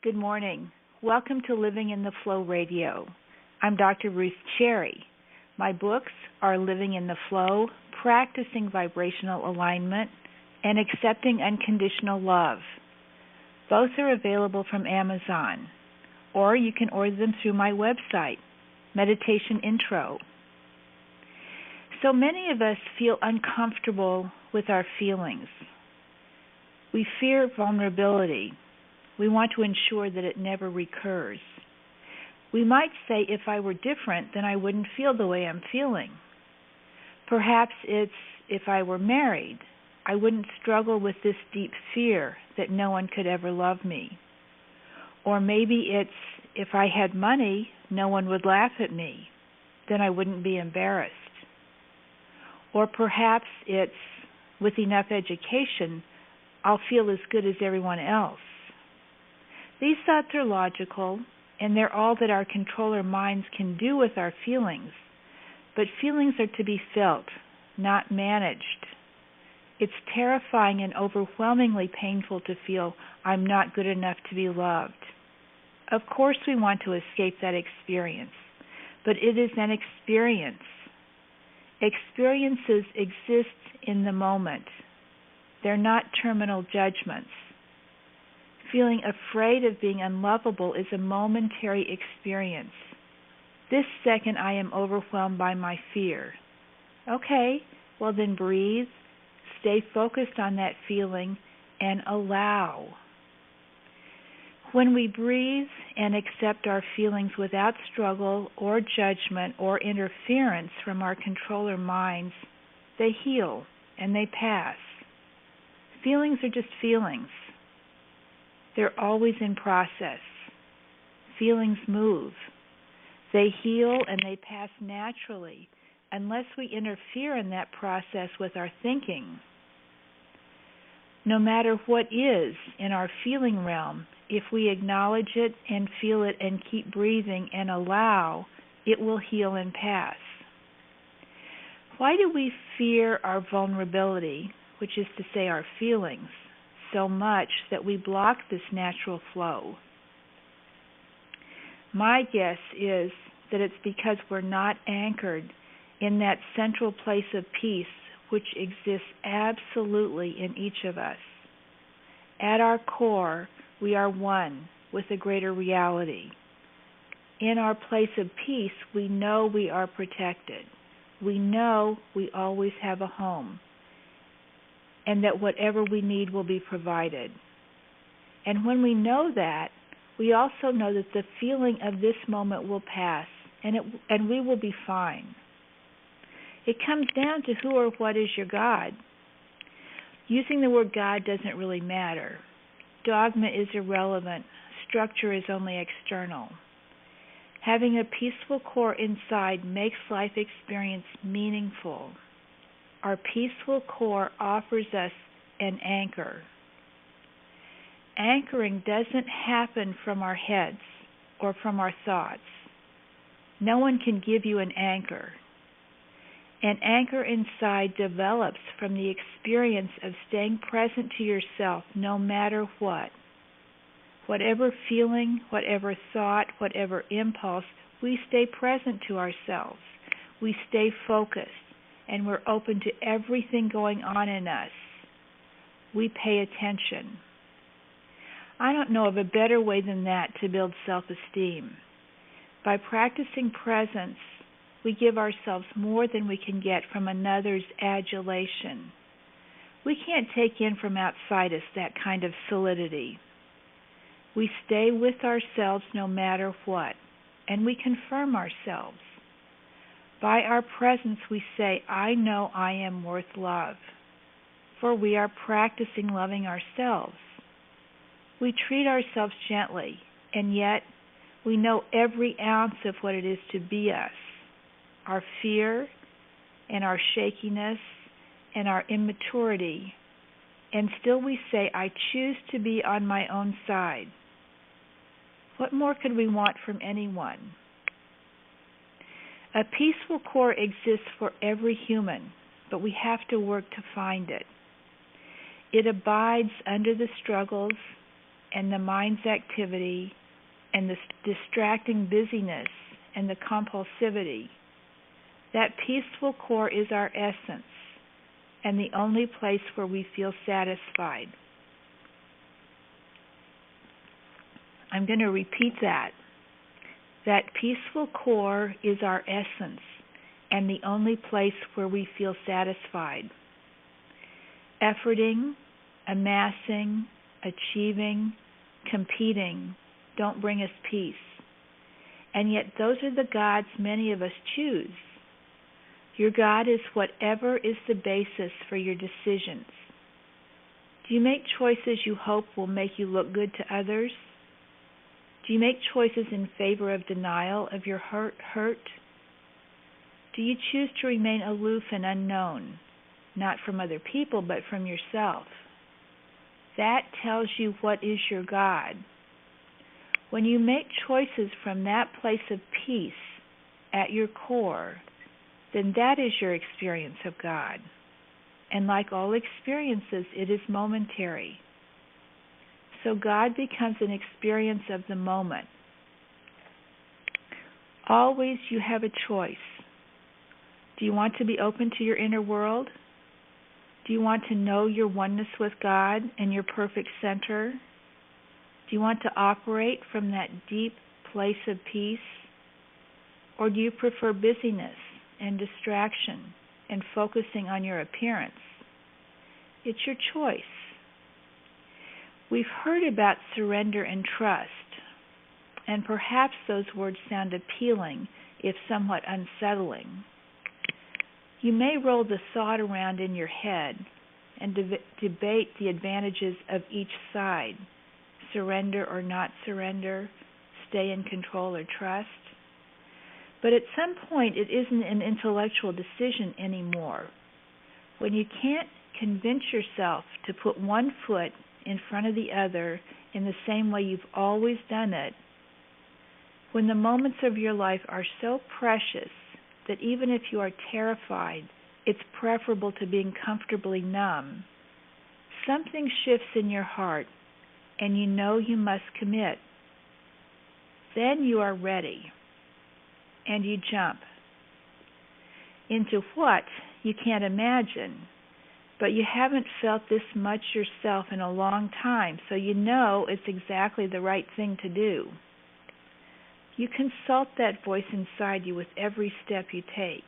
Good morning. Welcome to Living in the Flow Radio. I'm Dr. Ruth Cherry. My books are Living in the Flow, Practicing Vibrational Alignment, and Accepting Unconditional Love. Both are available from Amazon, or you can order them through my website, Meditation Intro. So many of us feel uncomfortable with our feelings. We fear vulnerability. We want to ensure that it never recurs. We might say, if I were different, then I wouldn't feel the way I'm feeling. Perhaps it's, if I were married, I wouldn't struggle with this deep fear that no one could ever love me. Or maybe it's, if I had money, no one would laugh at me. Then I wouldn't be embarrassed. Or perhaps it's, with enough education, I'll feel as good as everyone else. These thoughts are logical, and they're all that our controller minds can do with our feelings. But feelings are to be felt, not managed. It's terrifying and overwhelmingly painful to feel I'm not good enough to be loved. Of course we want to escape that experience, but it is an experience. Experiences exist in the moment. They're not terminal judgments. Feeling afraid of being unlovable is a momentary experience. This second I am overwhelmed by my fear. Okay, well then breathe, stay focused on that feeling, and allow. When we breathe and accept our feelings without struggle or judgment or interference from our controller minds, they heal and they pass. Feelings are just feelings. They're always in process. Feelings move. They heal and they pass naturally unless we interfere in that process with our thinking. No matter what is in our feeling realm, if we acknowledge it and feel it and keep breathing and allow, it will heal and pass. Why do we fear our vulnerability, which is to say our feelings, so much that we block this natural flow? My guess is that it's because we're not anchored in that central place of peace which exists absolutely in each of us. At our core, we are one with a greater reality. In our place of peace, we know we are protected. We know we always have a home, and that whatever we need will be provided. And when we know that, we also know that the feeling of this moment will pass, and we will be fine. It comes down to who or what is your God. Using the word God doesn't really matter. Dogma is irrelevant. Structure is only external. Having a peaceful core inside makes life experience meaningful. Our peaceful core offers us an anchor. Anchoring doesn't happen from our heads or from our thoughts. No one can give you an anchor. An anchor inside develops from the experience of staying present to yourself no matter what. Whatever feeling, whatever thought, whatever impulse, we stay present to ourselves. We stay focused. And we're open to everything going on in us. We pay attention. I don't know of a better way than that to build self-esteem. By practicing presence, we give ourselves more than we can get from another's adulation. We can't take in from outside us that kind of solidity. We stay with ourselves no matter what, and we confirm ourselves. By our presence, we say, I know I am worth love, for we are practicing loving ourselves. We treat ourselves gently, and yet we know every ounce of what it is to be us, our fear and our shakiness and our immaturity, and still we say, I choose to be on my own side. What more could we want from anyone? A peaceful core exists for every human, but we have to work to find it. It abides under the struggles, and the mind's activity and the distracting busyness and the compulsivity. That peaceful core is our essence and the only place where we feel satisfied. I'm going to repeat that. That peaceful core is our essence and the only place where we feel satisfied. Efforting, amassing, achieving, competing don't bring us peace. And yet those are the gods many of us choose. Your God is whatever is the basis for your decisions. Do you make choices you hope will make you look good to others? Do you make choices in favor of denial of your hurt? Do you choose to remain aloof and unknown, not from other people, but from yourself? That tells you what is your God. When you make choices from that place of peace at your core, then that is your experience of God. And like all experiences, it is momentary. So God becomes an experience of the moment. Always you have a choice. Do you want to be open to your inner world? Do you want to know your oneness with God and your perfect center? Do you want to operate from that deep place of peace? Or do you prefer busyness and distraction and focusing on your appearance? It's your choice. We've heard about surrender and trust, and perhaps those words sound appealing, if somewhat unsettling. You may roll the thought around in your head and debate the advantages of each side, surrender or not surrender, stay in control or trust. But at some point, it isn't an intellectual decision anymore. When you can't convince yourself to put one foot in front of the other in the same way you've always done it, when the moments of your life are so precious that even if you are terrified, it's preferable to being comfortably numb, something shifts in your heart and you know you must commit. Then you are ready and you jump into what you can't imagine. But you haven't felt this much yourself in a long time, so you know it's exactly the right thing to do. You consult that voice inside you with every step you take.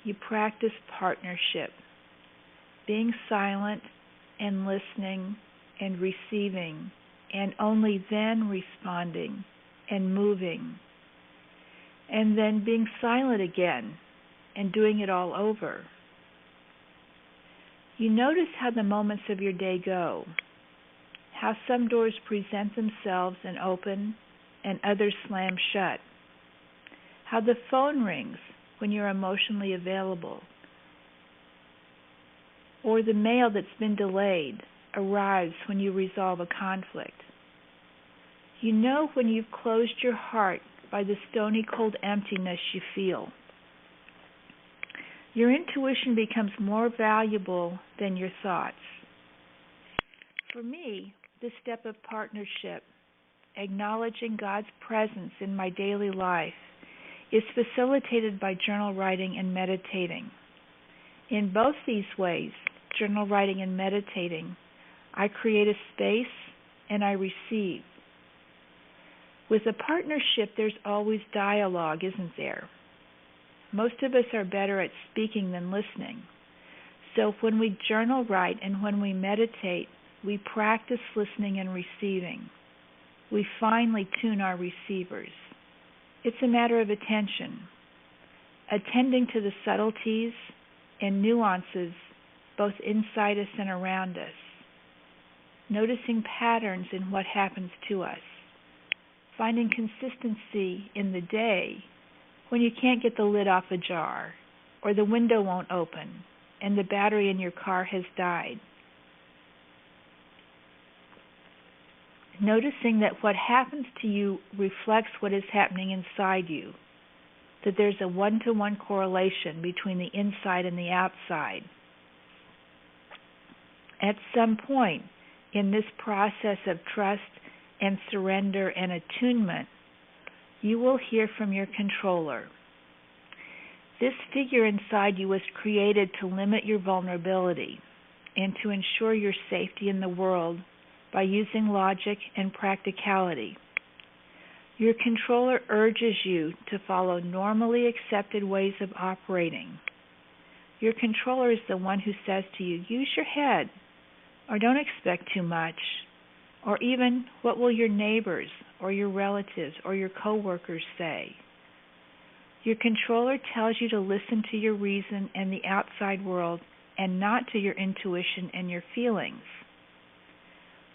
You practice partnership, being silent and listening and receiving, and only then responding and moving, and then being silent again and doing it all over. You notice how the moments of your day go, how some doors present themselves and open and others slam shut, how the phone rings when you're emotionally available, or the mail that's been delayed arrives when you resolve a conflict. You know when you've closed your heart by the stony cold emptiness you feel. Your intuition becomes more valuable than your thoughts. For me, this step of partnership, acknowledging God's presence in my daily life, is facilitated by journal writing and meditating. In both these ways, journal writing and meditating, I create a space and I receive. With a partnership, there's always dialogue, isn't there? Most of us are better at speaking than listening. So when we journal write and when we meditate, we practice listening and receiving. We finely tune our receivers. It's a matter of attention, attending to the subtleties and nuances both inside us and around us, noticing patterns in what happens to us, finding consistency in the day when you can't get the lid off a jar, or the window won't open, and the battery in your car has died. Noticing that what happens to you reflects what is happening inside you, that there's a one-to-one correlation between the inside and the outside. At some point, in this process of trust and surrender and attunement, you will hear from your controller. This figure inside you was created to limit your vulnerability and to ensure your safety in the world by using logic and practicality. Your controller urges you to follow normally accepted ways of operating. Your controller is the one who says to you, use your head, or don't expect too much, or even, what will your neighbors or your relatives or your coworkers say? Your controller tells you to listen to your reason and the outside world and not to your intuition and your feelings.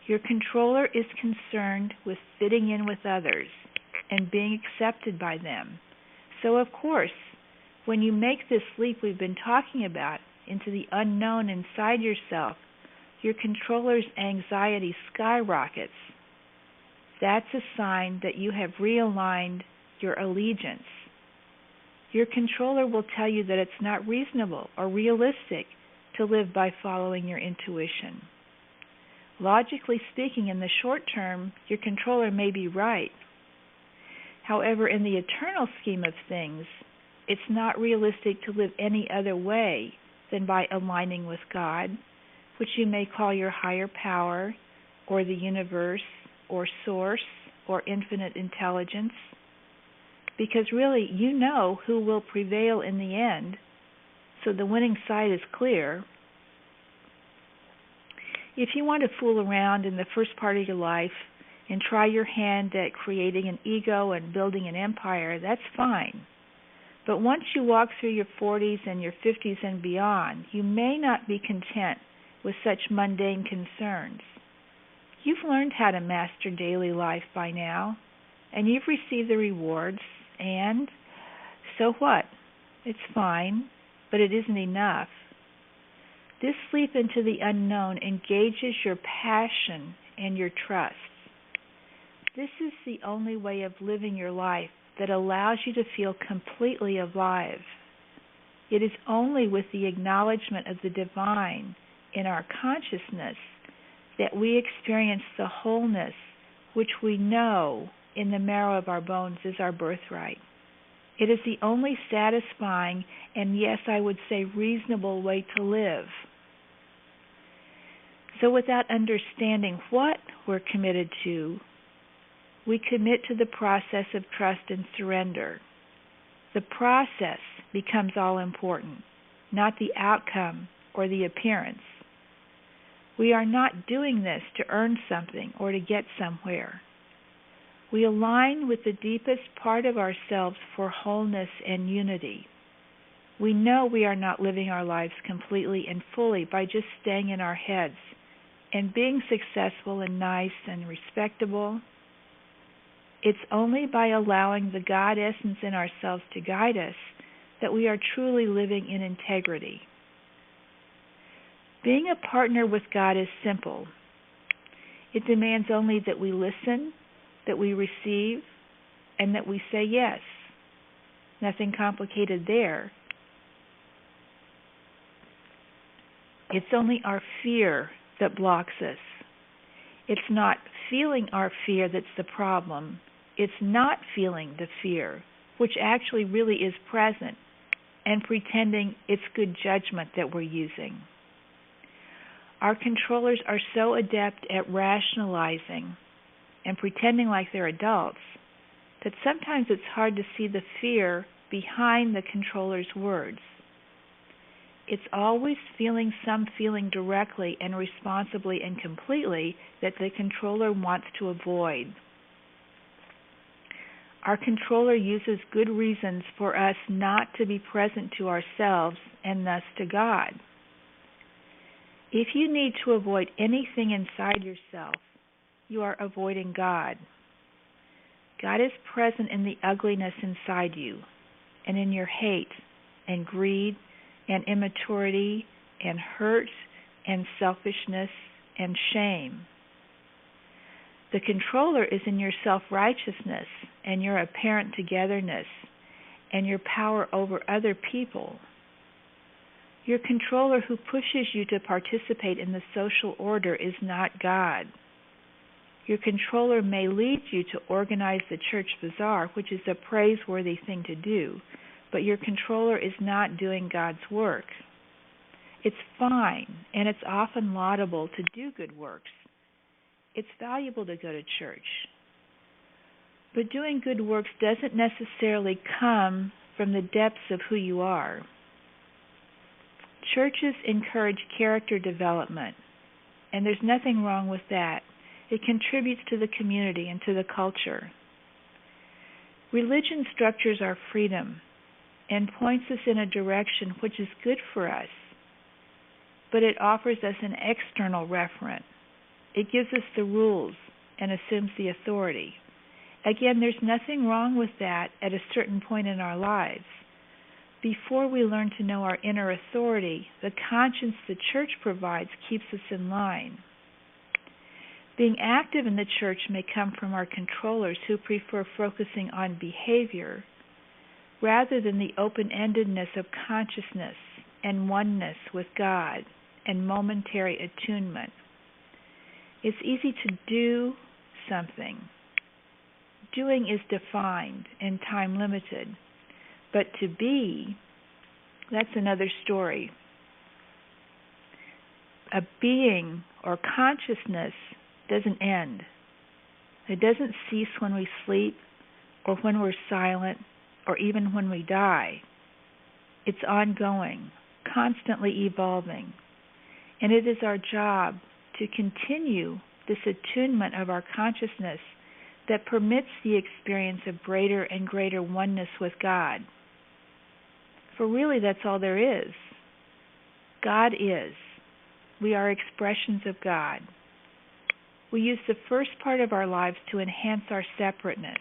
Your controller is concerned with fitting in with others and being accepted by them. So, of course, when you make this leap we've been talking about into the unknown inside yourself, your controller's anxiety skyrockets. That's a sign that you have realigned your allegiance. Your controller will tell you that it's not reasonable or realistic to live by following your intuition. Logically speaking, in the short term, your controller may be right. However, in the eternal scheme of things, it's not realistic to live any other way than by aligning with God, which you may call your higher power, or the universe, or source, or infinite intelligence. Because really, you know who will prevail in the end, so the winning side is clear. If you want to fool around in the first part of your life and try your hand at creating an ego and building an empire, that's fine. But once you walk through your 40s and your 50s and beyond, you may not be content with such mundane concerns. You've learned how to master daily life by now, and you've received the rewards, and so what? It's fine, but it isn't enough. This leap into the unknown engages your passion and your trust. This is the only way of living your life that allows you to feel completely alive. It is only with the acknowledgement of the divine in our consciousness that we experience the wholeness which we know in the marrow of our bones is our birthright. It is the only satisfying and, yes, I would say reasonable way to live. So without understanding what we're committed to, we commit to the process of trust and surrender. The process becomes all important, not the outcome or the appearance. We are not doing this to earn something or to get somewhere. We align with the deepest part of ourselves for wholeness and unity. We know we are not living our lives completely and fully by just staying in our heads and being successful and nice and respectable. It's only by allowing the God essence in ourselves to guide us that we are truly living in integrity. Being a partner with God is simple. It demands only that we listen, that we receive, and that we say yes. Nothing complicated there. It's only our fear that blocks us. It's not feeling our fear that's the problem. It's not feeling the fear, which actually really is present, and pretending it's good judgment that we're using. Our controllers are so adept at rationalizing and pretending like they're adults that sometimes it's hard to see the fear behind the controller's words. It's always feeling some feeling directly and responsibly and completely that the controller wants to avoid. Our controller uses good reasons for us not to be present to ourselves and thus to God. If you need to avoid anything inside yourself, you are avoiding God. God is present in the ugliness inside you and in your hate and greed and immaturity and hurt and selfishness and shame. The controller is in your self-righteousness and your apparent togetherness and your power over other people. Your controller who pushes you to participate in the social order is not God. Your controller may lead you to organize the church bazaar, which is a praiseworthy thing to do, but your controller is not doing God's work. It's fine, and it's often laudable to do good works. It's valuable to go to church. But doing good works doesn't necessarily come from the depths of who you are. Churches encourage character development, and there's nothing wrong with that. It contributes to the community and to the culture. Religion structures our freedom and points us in a direction which is good for us, but it offers us an external referent. It gives us the rules and assumes the authority. Again, there's nothing wrong with that at a certain point in our lives. Before we learn to know our inner authority, the conscience the church provides keeps us in line. Being active in the church may come from our controllers who prefer focusing on behavior rather than the open-endedness of consciousness and oneness with God and momentary attunement. It's easy to do something. Doing is defined and time-limited, but to be, that's another story. A being or consciousness doesn't end. It doesn't cease when we sleep or when we're silent or even when we die. It's ongoing, constantly evolving, and it is our job to continue this attunement of our consciousness that permits the experience of greater and greater oneness with God. For really, that's all there is. God is. We are expressions of God. We use the first part of our lives to enhance our separateness.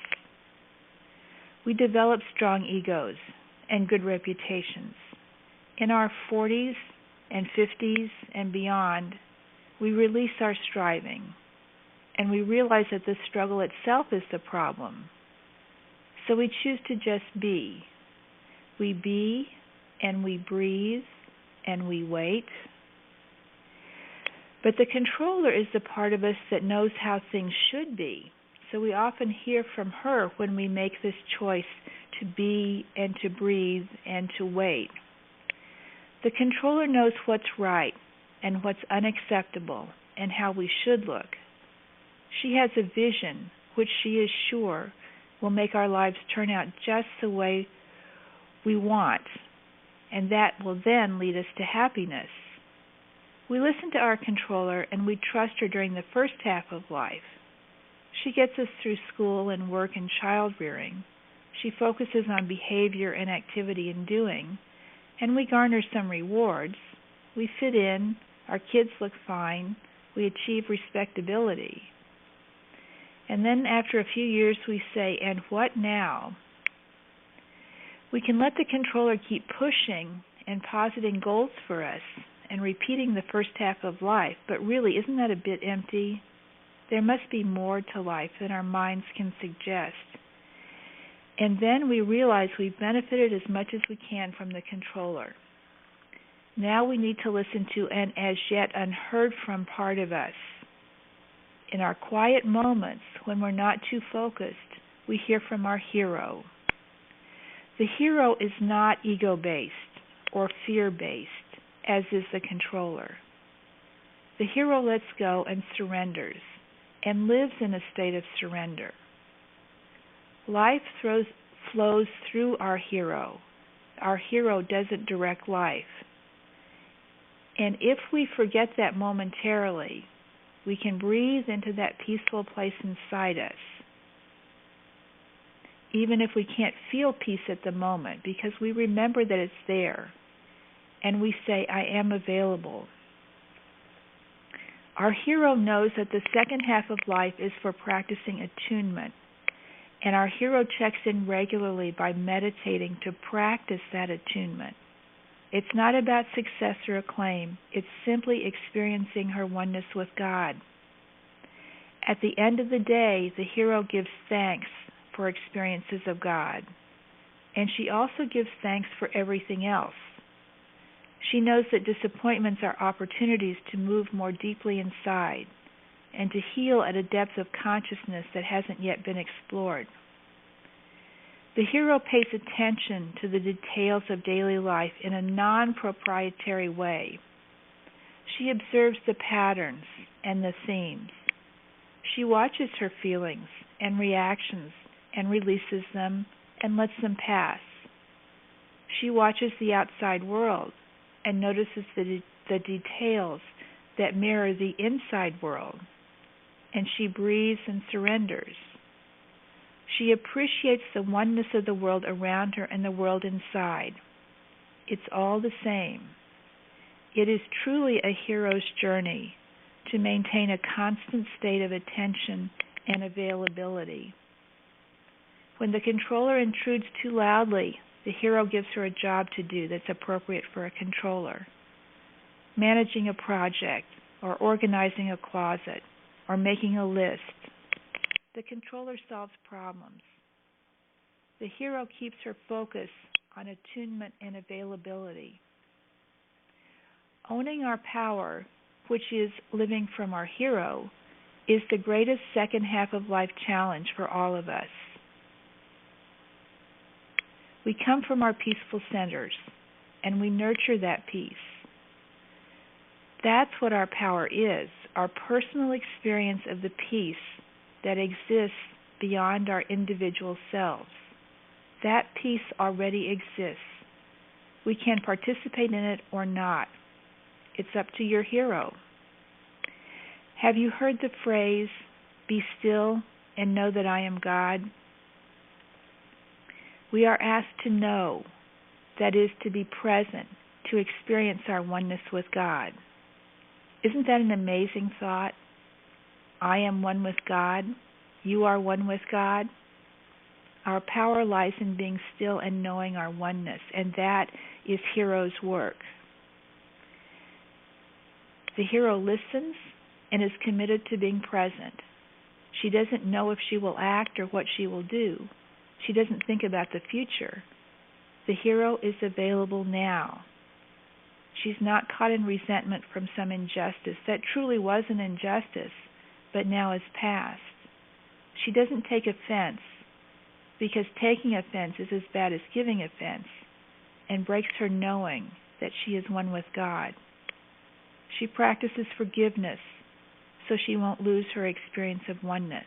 We develop strong egos and good reputations. In our 40s and 50s and beyond, we release our striving, and we realize that the struggle itself is the problem. So we choose to just be. We be, and we breathe, and we wait. But the controller is the part of us that knows how things should be. So we often hear from her when we make this choice to be and to breathe and to wait. The controller knows what's right and what's unacceptable and how we should look. She has a vision which she is sure will make our lives turn out just the way we want, and that will then lead us to happiness. We listen to our controller and we trust her during the first half of life. She gets us through school and work and child rearing. She focuses on behavior and activity and doing, and we garner some rewards. We fit in, our kids look fine, we achieve respectability. And then after a few years we say, and what now? We can let the controller keep pushing and positing goals for us and repeating the first half of life, but really, isn't that a bit empty? There must be more to life than our minds can suggest. And then we realize we've benefited as much as we can from the controller. Now we need to listen to an as yet unheard from part of us. In our quiet moments, when we're not too focused, we hear from our hero. The hero is not ego-based or fear-based, as is the controller. The hero lets go and surrenders, and lives in a state of surrender. Life flows through our hero. Our hero doesn't direct life. And if we forget that momentarily, we can breathe into that peaceful place inside us, even if we can't feel peace at the moment, because we remember that it's there, and we say, I am available. Our hero knows that the second half of life is for practicing attunement, and our hero checks in regularly by meditating to practice that attunement. It's not about success or acclaim. It's simply experiencing her oneness with God. At the end of the day, the hero gives thanks for experiences of God, and she also gives thanks for everything else. She knows that disappointments are opportunities to move more deeply inside and to heal at a depth of consciousness that hasn't yet been explored. The hero pays attention to the details of daily life in a non-proprietary way. She observes the patterns and the themes. She watches her feelings and reactions and releases them and lets them pass. She watches the outside world and notices the details that mirror the inside world, and she breathes and surrenders. She appreciates the oneness of the world around her and the world inside. It's all the same. It is truly a hero's journey to maintain a constant state of attention and availability. When the controller intrudes too loudly, the hero gives her a job to do that's appropriate for a controller. Managing a project, or organizing a closet, or making a list. The controller solves problems. The hero keeps her focus on attunement and availability. Owning our power, which is living from our hero, is the greatest second half of life challenge for all of us. We come from our peaceful centers, and we nurture that peace. That's what our power is, our personal experience of the peace that exists beyond our individual selves. That peace already exists. We can participate in it or not. It's up to your hero. Have you heard the phrase, "Be still and know that I am God"? We are asked to know, that is, to be present, to experience our oneness with God. Isn't that an amazing thought? I am one with God. You are one with God. Our power lies in being still and knowing our oneness, and that is hero's work. The hero listens and is committed to being present. She doesn't know if she will act or what she will do. She doesn't think about the future. The hero is available now. She's not caught in resentment from some injustice that truly was an injustice, but now is past. She doesn't take offense, because taking offense is as bad as giving offense, and breaks her knowing that she is one with God. She practices forgiveness, so she won't lose her experience of oneness.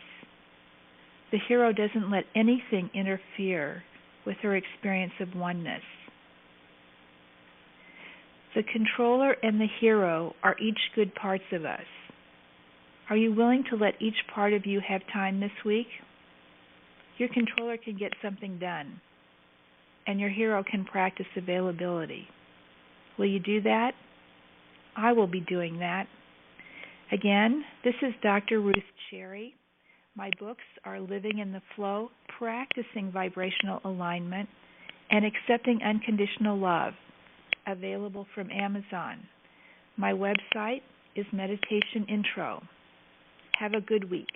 The hero doesn't let anything interfere with her experience of oneness. The controller and the hero are each good parts of us. Are you willing to let each part of you have time this week? Your controller can get something done, and your hero can practice availability. Will you do that? I will be doing that. Again, this is Dr. Ruth Cherry. My books are Living in the Flow, Practicing Vibrational Alignment, and Accepting Unconditional Love, available from Amazon. My website is Meditation Intro. Have a good week.